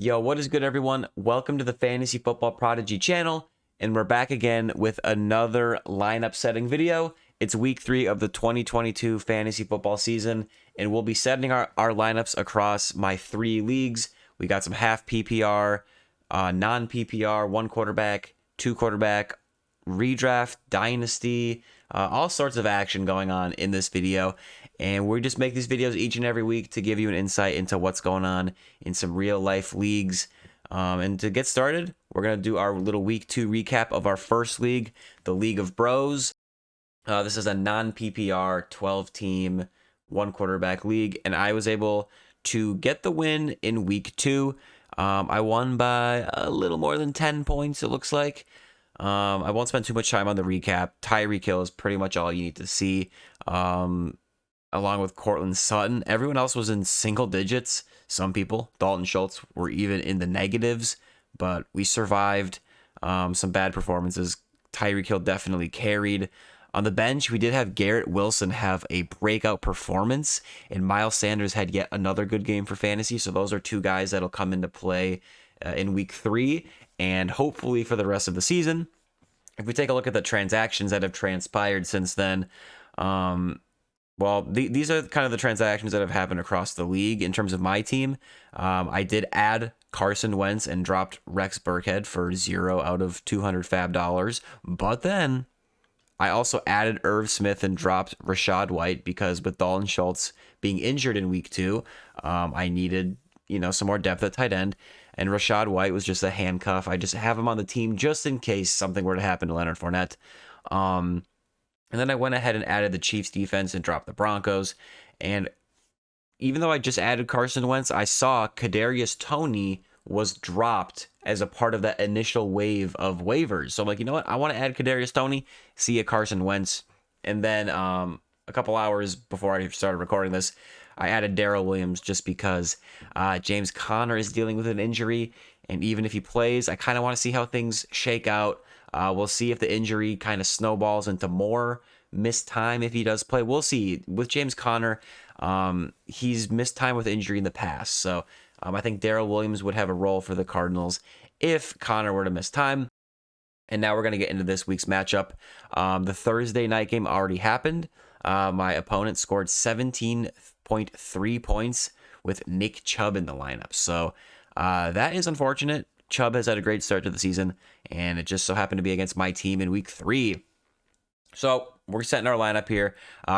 Yo, what is good, everyone? Welcome to the Fantasy Football Prodigy channel, and we're back again with another lineup setting video. It's week 3 of the 2022 fantasy football season, and we'll be setting our lineups across my 3 leagues. We got some half PPR, non-PPR, 1 quarterback, 2 quarterback, redraft, dynasty, all sorts of action going on in this video. And we just make these videos each and every week to give you an insight into what's going on in some real life leagues. And to get started, we're going to do our little week 2 recap of our first league, the League of Bros. This is a non-PPR 12-team, 1 quarterback league. And I was able to get the win in week 2. I won by a little more than 10 points, it looks like. I won't spend too much time on the recap. Tyreek is pretty much all you need to see. Along with Courtland, Sutton. Everyone else was in single digits. Some people, Dalton, Schultz, were even in the negatives, but we survived some bad performances. Tyreek definitely carried. On the bench, we did have Garrett Wilson have a breakout performance, and Miles Sanders had yet another good game for fantasy. So those are 2 guys that'll come into play in week 3 and hopefully for the rest of the season. If we take a look at the transactions that have transpired since then, these are kind of the transactions that have happened across the league in terms of my team. I did add Carson Wentz and dropped Rex Burkhead for 0 out of $200 fab dollars. But then I also added Irv Smith and dropped Rachaad White because with Dalton Schultz being injured in week 2, I needed some more depth at tight end. And Rachaad White was just a handcuff. I just have him on the team just in case something were to happen to Leonard Fournette. And then I went ahead and added the Chiefs defense and dropped the Broncos. And even though I just added Carson Wentz, I saw Kadarius Toney was dropped as a part of that initial wave of waivers. So I'm like, you know what? I want to add Kadarius Toney, see a Carson Wentz. And then a couple hours before I started recording this, I added Darrell Williams just because James Conner is dealing with an injury. And even if he plays, I kind of want to see how things shake out. We'll see if the injury kind of snowballs into more missed time if he does play. We'll see. With James Conner, he's missed time with injury in the past. So I think Darrell Williams would have a role for the Cardinals if Conner were to miss time. And now we're going to get into this week's matchup. The Thursday night game already happened. My opponent scored 17.3 points with Nick Chubb in the lineup. So that is unfortunate. Chubb has had a great start to the season, and it just so happened to be against my team in week 3. So we're setting our lineup here.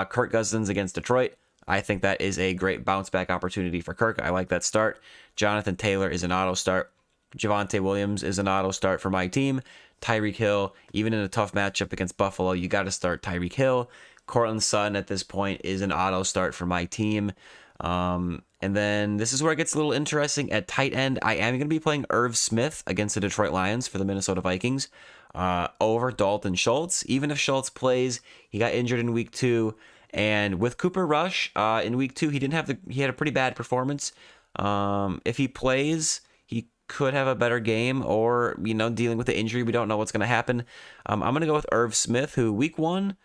Kirk Cousins against Detroit. I think that is a great bounce back opportunity for Kirk. I like that start. Jonathan Taylor is an auto start. Javonte Williams is an auto start for my team. Tyreek Hill, even in a tough matchup against Buffalo, you got to start Tyreek Hill. Courtland Sutton at this point is an auto start for my team. And then this is where it gets a little interesting. At tight end, I am going to be playing Irv Smith against the Detroit Lions for the Minnesota Vikings over Dalton Schultz. Even if Schultz plays, he got injured in week 2. And with Cooper Rush in week 2, he had a pretty bad performance. If he plays, he could have a better game, or dealing with the injury, we don't know what's going to happen. I'm going to go with Irv Smith, who week 1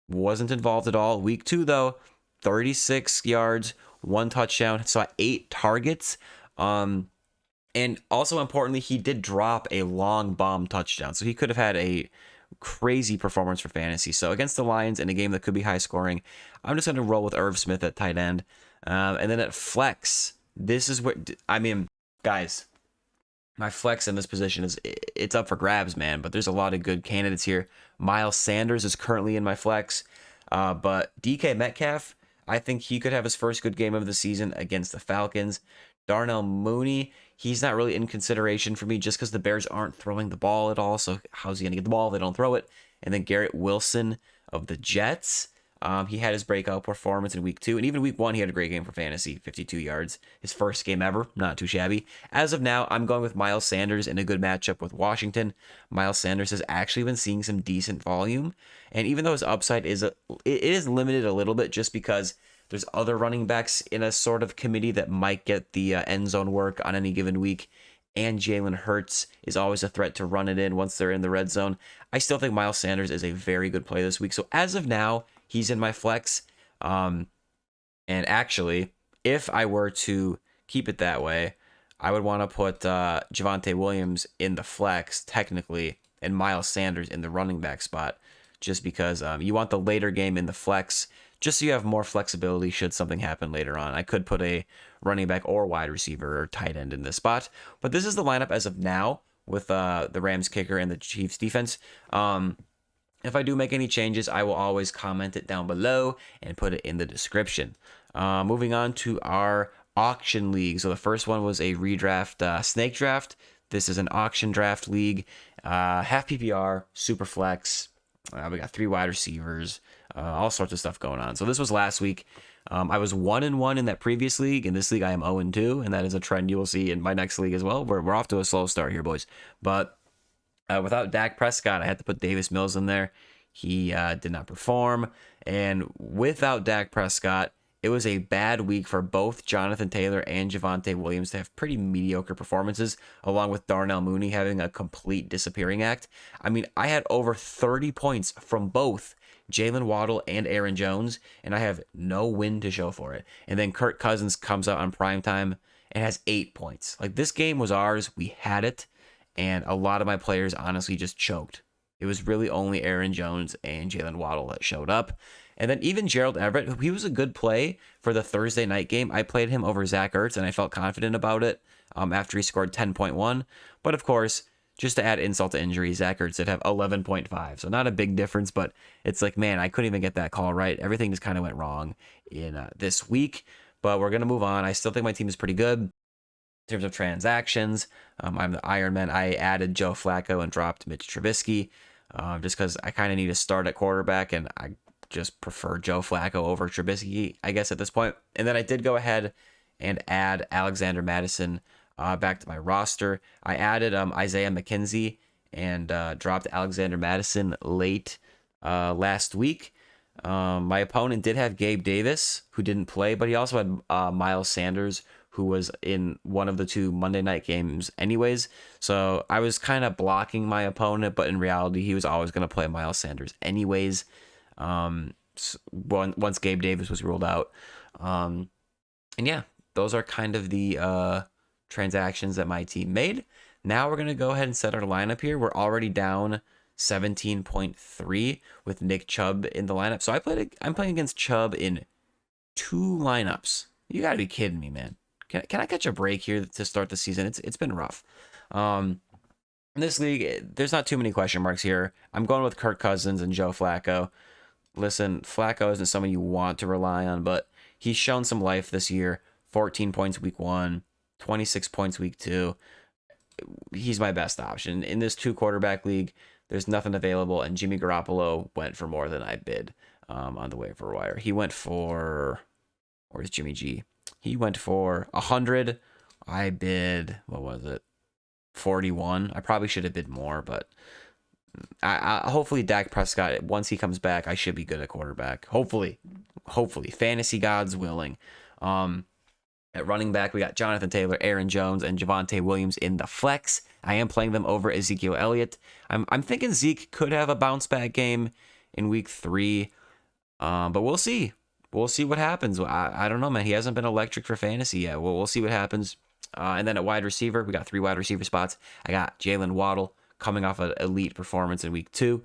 wasn't involved at all. Week 2, though, 36 yards, 1 touchdown, saw 8 targets. And also importantly, he did drop a long bomb touchdown. So he could have had a crazy performance for fantasy. So against the Lions in a game that could be high scoring, I'm just going to roll with Irv Smith at tight end. And then at flex, this is what, guys, my flex in this position it's up for grabs, man. But there's a lot of good candidates here. Miles Sanders is currently in my flex. But DK Metcalf, I think he could have his first good game of the season against the Falcons. Darnell Mooney, he's not really in consideration for me just because the Bears aren't throwing the ball at all. So how's he going to get the ball if they don't throw it? And then Garrett Wilson of the Jets. He had his breakout performance in week 2. And even week 1, he had a great game for fantasy, 52 yards. His first game ever, not too shabby. As of now, I'm going with Miles Sanders in a good matchup with Washington. Miles Sanders has actually been seeing some decent volume. And even though his upside is limited a little bit just because there's other running backs in a sort of committee that might get the end zone work on any given week. And Jalen Hurts is always a threat to run it in once they're in the red zone. I still think Miles Sanders is a very good play this week. So as of now, he's in my flex. And actually, if I were to keep it that way, I would want to put Javonte Williams in the flex, technically, and Miles Sanders in the running back spot, just because you want the later game in the flex, just so you have more flexibility should something happen later on. I could put a running back or wide receiver or tight end in this spot, but this is the lineup as of now with the Rams kicker and the Chiefs defense. If I do make any changes, I will always comment it down below and put it in the description. Moving on to our auction league. So the first one was a redraft snake draft. This is an auction draft league, half PPR, Superflex. We got 3 wide receivers, all sorts of stuff going on. So this was last week. I was 1-1 in that previous league. In this league, I am 0-2, and that is a trend you will see in my next league as well. We're off to a slow start here, boys. But without Dak Prescott, I had to put Davis Mills in there. He did not perform. And without Dak Prescott, it was a bad week for both Jonathan Taylor and Javonte Williams to have pretty mediocre performances, along with Darnell Mooney having a complete disappearing act. I mean, I had over 30 points from both Jalen Waddle and Aaron Jones, and I have no win to show for it. And then Kirk Cousins comes out on primetime and has 8 points. Like, this game was ours. We had it, and a lot of my players honestly just choked. It was really only Aaron Jones and Jalen Waddle that showed up. And then even Gerald Everett, he was a good play for the Thursday night game. I played him over Zach Ertz, and I felt confident about it after he scored 10.1. But of course, just to add insult to injury, Zach Ertz did have 11.5. So not a big difference, but it's like, man, I couldn't even get that call right. Everything just kind of went wrong in this week. But we're going to move on. I still think my team is pretty good in terms of transactions. I'm the Iron Man. I added Joe Flacco and dropped Mitch Trubisky just because I kind of need to start at quarterback, and I just prefer Joe Flacco over Trubisky, I guess, at this point. And then I did go ahead and add Alexander Mattison back to my roster. I added Isaiah McKenzie and dropped Alexander Mattison late last week. My opponent did have Gabe Davis, who didn't play, but he also had Miles Sanders, who was in one of the 2 Monday night games anyways. So I was kind of blocking my opponent, but in reality, he was always going to play Miles Sanders anyways. Once Gabe Davis was ruled out. And yeah, those are kind of the transactions that my team made. Now we're going to go ahead and set our lineup here. We're already down 17.3 with Nick Chubb in the lineup. So I'm playing against Chubb in 2 lineups. You got to be kidding me, man. Can I catch a break here to start the season? It's been rough. In this league, there's not too many question marks here. I'm going with Kirk Cousins and Joe Flacco. Listen, Flacco isn't someone you want to rely on, but he's shown some life this year. 14 points week 1, 26 points week 2. He's my best option. In this 2 quarterback league, there's nothing available, and Jimmy Garoppolo went for more than I bid on the waiver wire. He went for, where's Jimmy G? He went for 100. I bid, what was it? 41. I probably should have bid more, but hopefully Dak Prescott, once he comes back, I should be good at quarterback. Hopefully, fantasy gods willing. At running back, we got Jonathan Taylor, Aaron Jones, and Javonte Williams in the flex. I am playing them over Ezekiel Elliott. I'm thinking Zeke could have a bounce back game in week 3, but we'll see. We'll see what happens. I don't know, man. He hasn't been electric for fantasy yet. We'll see what happens. And then at wide receiver, we got 3 wide receiver spots. I got Jalen Waddle coming off an elite performance in week 2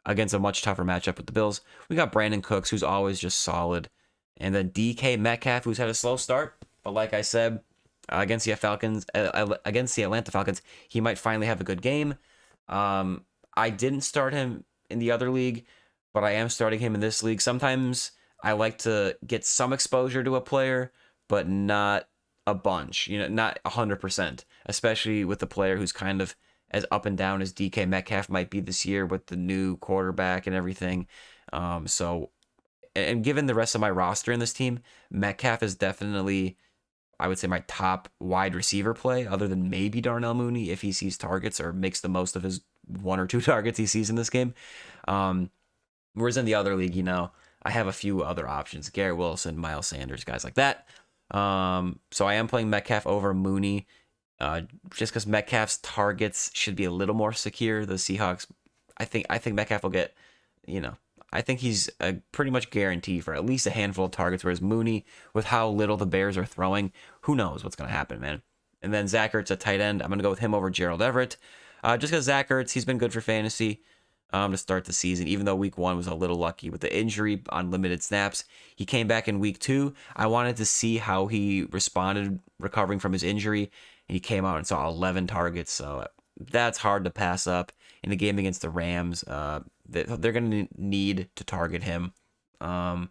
against a much tougher matchup with the Bills. We got Brandin Cooks, who's always just solid. And then DK Metcalf, who's had a slow start. But like I said, against the Atlanta Falcons, he might finally have a good game. I didn't start him in the other league, but I am starting him in this league. Sometimes I like to get some exposure to a player, but not a bunch, not 100%, especially with the player who's kind of as up and down as DK Metcalf might be this year with the new quarterback and everything. And given the rest of my roster in this team, Metcalf is definitely, I would say, my top wide receiver play, other than maybe Darnell Mooney if he sees targets or makes the most of his 1 or 2 targets he sees in this game. Whereas in the other league, I have a few other options: Garrett Wilson, Miles Sanders, guys like that. So I am playing Metcalf over Mooney, just because Metcalf's targets should be a little more secure. The Seahawks, I think Metcalf will get, I think he's a pretty much guarantee for at least a handful of targets, whereas Mooney, with how little the Bears are throwing, who knows what's going to happen, man. And then Zach Ertz at tight end. I'm going to go with him over Gerald Everett. Just because Zach Ertz, he's been good for fantasy to start the season, even though week 1 was a little lucky with the injury on limited snaps. He came back in week 2. I wanted to see how he responded recovering from his injury, and he came out and saw 11 targets, so that's hard to pass up. In the game against the Rams, they're going to need to target him. And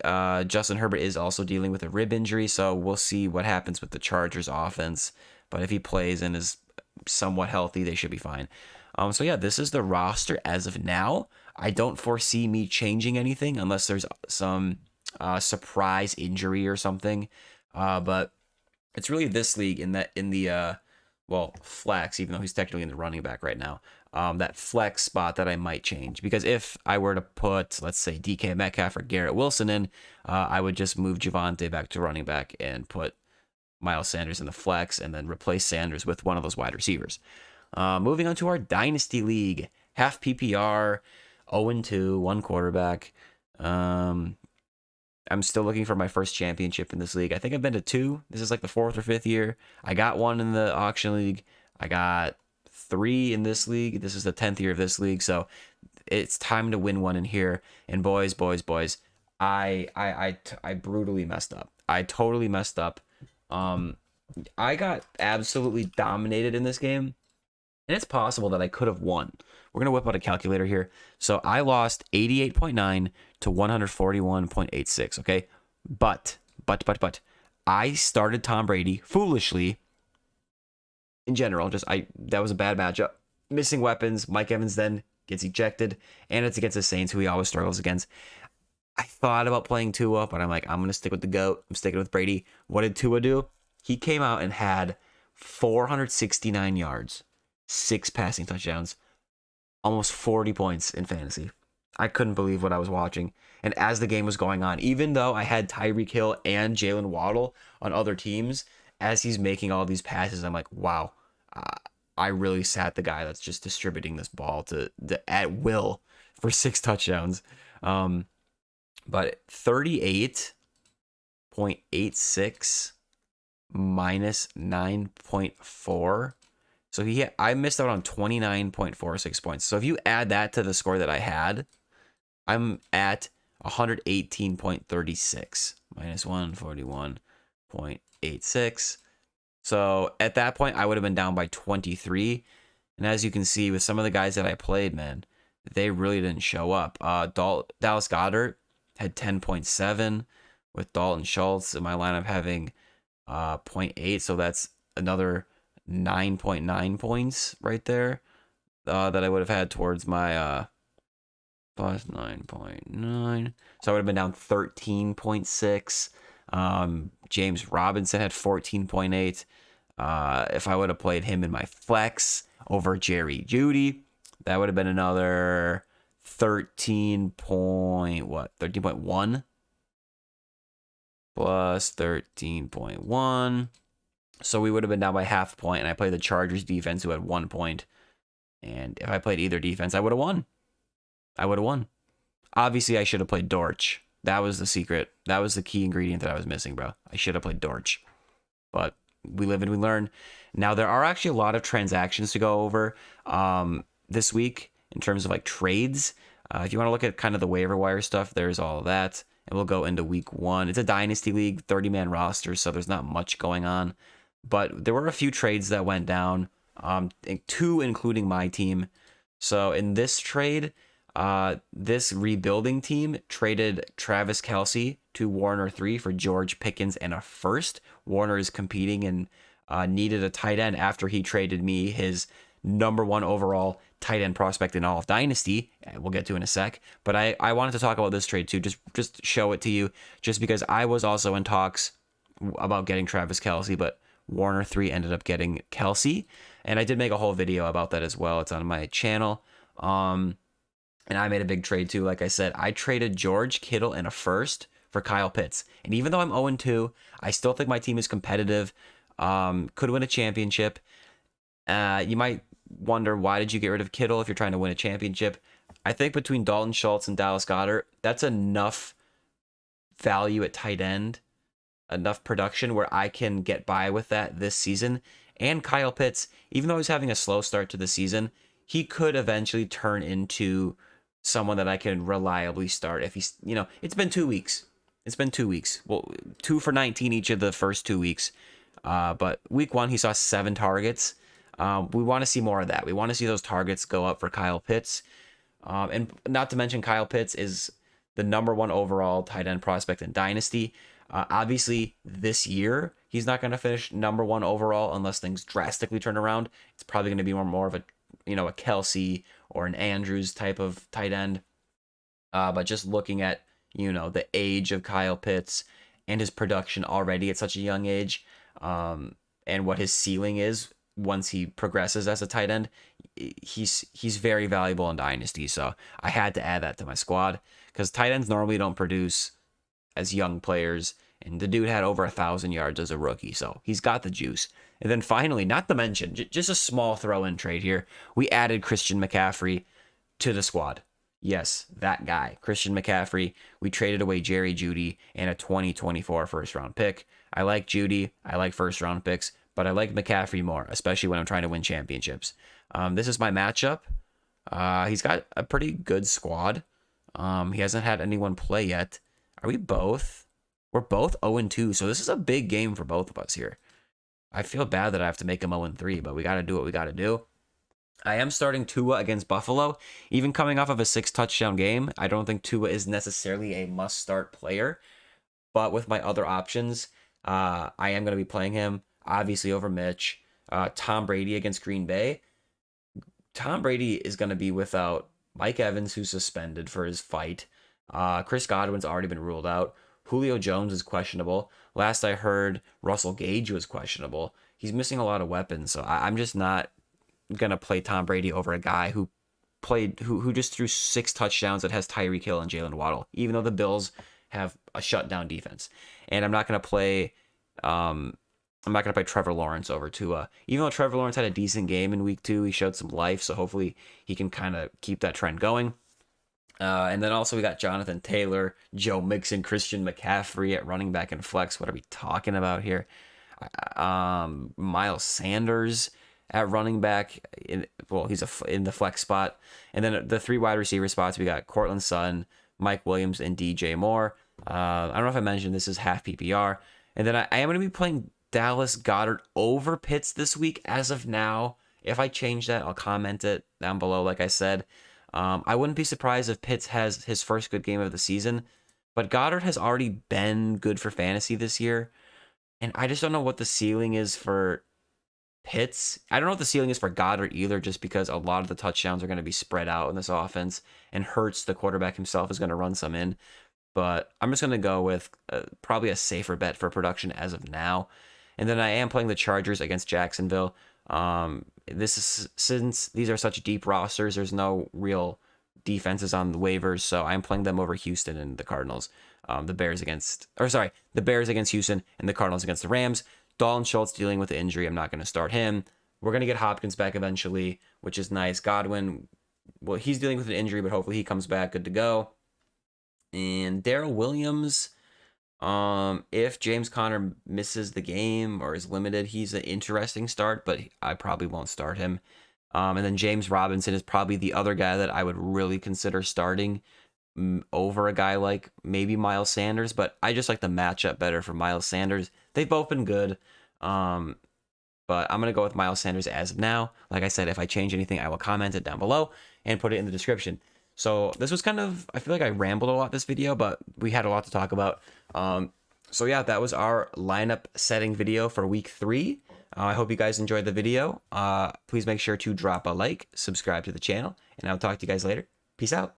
Justin Herbert is also dealing with a rib injury, so we'll see what happens with the Chargers offense. But if he plays and is somewhat healthy, they should be fine. So yeah, this is the roster as of now. I don't foresee me changing anything unless there's some surprise injury or something. But it's really this league in the flex, even though he's technically in the running back right now. That flex spot that I might change, because if I were to put, let's say, DK Metcalf or Garrett Wilson in, I would just move Javonte back to running back and put Miles Sanders in the flex and then replace Sanders with one of those wide receivers. Moving on to our Dynasty League, half PPR, 0-2, one quarterback. I'm still looking for my first championship in this league. I think I've been to 2. This is like the 4th or 5th year. I got 1 in the auction league. I got 3 in this league. This is the 10th year of this league, so it's time to win one in here. And boys, I brutally messed up. I totally messed up. I got absolutely dominated in this game. And it's possible that I could have won. We're going to whip out a calculator here. So I lost 88.9 to 141.86, okay? But, I started Tom Brady foolishly in general. That was a bad matchup. Missing weapons. Mike Evans then gets ejected, and it's against the Saints, who he always struggles against. I thought about playing Tua, but I'm like, I'm going to stick with the GOAT. I'm sticking with Brady. What did Tua do? He came out and had 469 yards. 6 passing touchdowns, almost 40 points in fantasy. I couldn't believe what I was watching. And as the game was going on, even though I had Tyreek Hill and Jalen Waddle on other teams, as he's making all these passes, I'm like, wow, I really sat the guy that's just distributing this ball to at will for 6 touchdowns. But 38.86 minus 9.4. So I missed out on 29.46 points. So if you add that to the score that I had, I'm at 118.36 minus 141.86. So at that point, I would have been down by 23. And as you can see, with some of the guys that I played, man, they really didn't show up. Dallas Goedert had 10.7 with Dalton Schultz in my lineup having 0.8. So that's another 9.9 points right there that I would have had towards my plus 9.9. So I would have been down 13.6. James Robinson had 14.8. If I would have played him in my flex over Jeudy, that would have been another 13.1 plus 13.1. So we would have been down by half a point, and I played the Chargers defense, who had 1 point. And if I played either defense, I would have won. Obviously, I should have played Dortch. That was the secret. That was the key ingredient that I was missing, bro. I should have played Dortch. But we live and we learn. Now, there are actually a lot of transactions to go over this week in terms of like trades. If you want to look at kind of the waiver wire stuff, there's all of that. And we'll go into week 1. It's a Dynasty League, 30-man roster, so there's not much going on. But there were a few trades that went down, 2 including my team. So in this trade, this rebuilding team traded Travis Kelce to Warner 3 for George Pickens and a first. Warner is competing and needed a tight end after he traded me his number 1 overall tight end prospect in all of Dynasty. We'll get to in a sec. But I wanted to talk about this trade too, just show it to you, just because I was also in talks about getting Travis Kelce, but Warner 3 ended up getting Kelce. And I did make a whole video about that as well. It's on my channel. And I made a big trade too. Like I said, I traded George Kittle and a first for Kyle Pitts. And even though I'm 0-2, I still think my team is competitive. Could win a championship. You might wonder, why did you get rid of Kittle if you're trying to win a championship? I think between Dalton Schultz and Dallas Goedert, that's enough value at tight end enough production where I can get by with that this season. And Kyle Pitts, even though he's having a slow start to the season, he could eventually turn into someone that I can reliably start if he's, it's been 2 weeks. It's been 2 weeks. Well, 2 for 19 each of the first 2 weeks. But week 1, he saw 7 targets. We want to see more of that. We want to see those targets go up for Kyle Pitts. And not to mention, Kyle Pitts is the number 1 overall tight end prospect in Dynasty. Obviously, this year, he's not going to finish number 1 overall unless things drastically turn around. It's probably going to be more of a, a Kelsey or an Andrews type of tight end. But just looking at, the age of Kyle Pitts and his production already at such a young age, and what his ceiling is once he progresses as a tight end, he's very valuable in Dynasty. So I had to add that to my squad because tight ends normally don't produce as young players, and the dude had over 1,000 yards as a rookie, so he's got the juice. And then finally, not to mention, just a small throw-in trade here, we added Christian McCaffrey to the squad. Yes, that guy, Christian McCaffrey. We traded away Jerry Jeudy and a 2024 first-round pick. I like Jeudy, I like first-round picks, but I like McCaffrey more, especially when I'm trying to win championships. This is my matchup. He's got a pretty good squad. He hasn't had anyone play yet. Are we both? We're both 0-2, so this is a big game for both of us here. I feel bad that I have to make him 0-3, but we got to do what we got to do. I am starting Tua against Buffalo. Even coming off of a 6-touchdown game, I don't think Tua is necessarily a must-start player. But with my other options, I am going to be playing him, obviously, over Mitch. Tom Brady against Green Bay. Tom Brady is going to be without Mike Evans, who's suspended for his fight. Chris Godwin's already been ruled out. Julio Jones is questionable. Last I heard, Russell Gage was questionable. He's missing a lot of weapons, so I'm just not gonna play Tom Brady over a guy who just threw 6 touchdowns that has Tyreek Hill and Jalen Waddle, even though the Bills have a shutdown defense. And I'm not gonna play Trevor Lawrence over Tua. Even though Trevor Lawrence had a decent game in week 2, he showed some life, so hopefully he can kind of keep that trend going. And then also we got Jonathan Taylor, Joe Mixon, Christian McCaffrey at running back and flex. What are we talking about here? Miles Sanders at running back. He's in the flex spot. And then the 3 wide receiver spots, we got Courtland Sutton, Mike Williams, and DJ Moore. I don't know if I mentioned this is half PPR. And then I am going to be playing Dallas Goedert over Pitts this week as of now. If I change that, I'll comment it down below, like I said. I wouldn't be surprised if Pitts has his first good game of the season, but Goddard has already been good for fantasy this year, and I just don't know what the ceiling is for Pitts. I don't know what the ceiling is for Goddard either, just because a lot of the touchdowns are going to be spread out in this offense, and Hurts, the quarterback himself, is going to run some in, but I'm just going to go with probably a safer bet for production as of now. And then I am playing the Chargers against Jacksonville. This is, since these are such deep rosters, there's no real defenses on the waivers, so I'm playing them over Houston and the Cardinals. The Bears against Houston and the Cardinals against the Rams. Dalton Schultz dealing with the injury. I'm not going to start him. We're going to get Hopkins back eventually, which is nice. Godwin, well, he's dealing with an injury, but hopefully he comes back good to go. And Darrell Williams, if James Conner misses the game or is limited, he's an interesting start, but I probably won't start him. And then James Robinson is probably the other guy that I would really consider starting over a guy like maybe Miles Sanders, but I just like the matchup better for Miles Sanders. They've both been good, but I'm going to go with Miles Sanders as of now. Like I said, if I change anything, I will comment it down below and put it in the description. So this was kind of, I feel like I rambled a lot this video, but we had a lot to talk about. So yeah, that was our lineup setting video for week 3. I hope you guys enjoyed the video. Please make sure to drop a like, subscribe to the channel, and I'll talk to you guys later. Peace out.